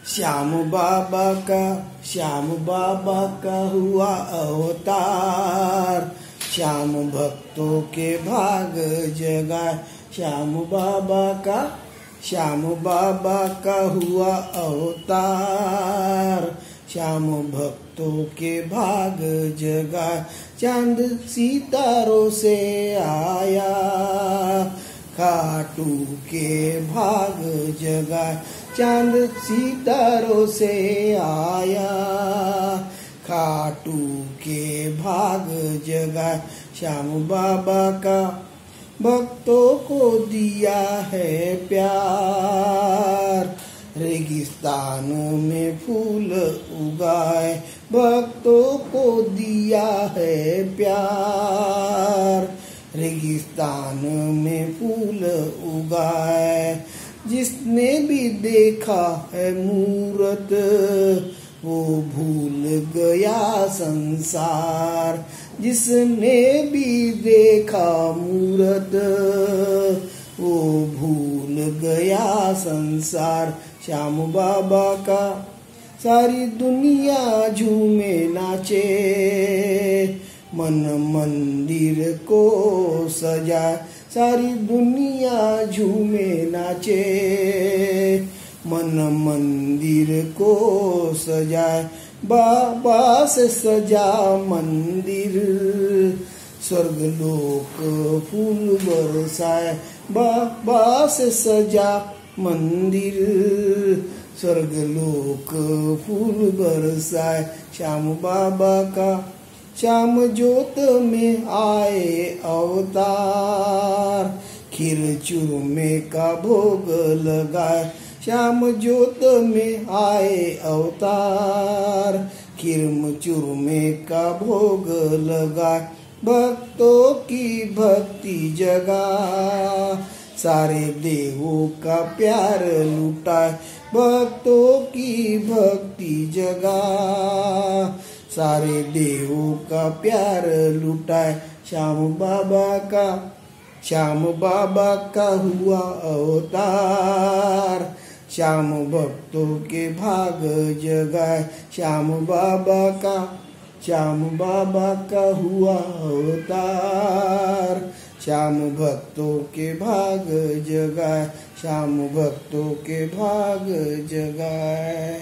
श्याम बाबा का हुआ अवतार, श्याम भक्तों के भाग जगाए। श्याम बाबा का हुआ अवतार, श्याम भक्तों के भाग जगाए। चांद सितारों से आया, खाटू के भाग जगाए। चांद सितारों से आया, खाटू के भाग जगाए। श्याम बाबा का भक्तों को दिया है प्यार, रेगिस्तानों में फूल उगाए। भक्तों को दिया है प्यार, रेगिस्तान में फूल उगाए। जिसने भी देखा है मूरत, वो भूल गया संसार। जिसने भी देखा मूरत, वो भूल गया संसार। श्याम बाबा का सारी दुनिया झूमे नाचे, मन मंदिर को सजाए। सारी दुनिया झूमे नाचे, मन मंदिर को सजाए। बाबा से सजा मंदिर, स्वर्गलोक फूल बरसाए। बाबा से सजा मंदिर, स्वर्गलोक फूल बरसाए। श्याम बाबा का श्याम ज्योत में आए अवतार, खीर चूरमे का भोग लगाए। श्याम ज्योत में आए अवतार, खीर चूरमे का भोग लगाए। भक्तों की भक्ति जगा, सारे देवों का प्यार लुटाए। भक्तों की भक्ति जगा, सारे देवों का प्यार लुटाए। श्याम बाबा का हुआ अवतार, श्याम भक्तों के भाग जगाए। श्याम बाबा का हुआ अवतार, श्याम भक्तों के भाग जगाए। श्याम भक्तों के भाग जगाए।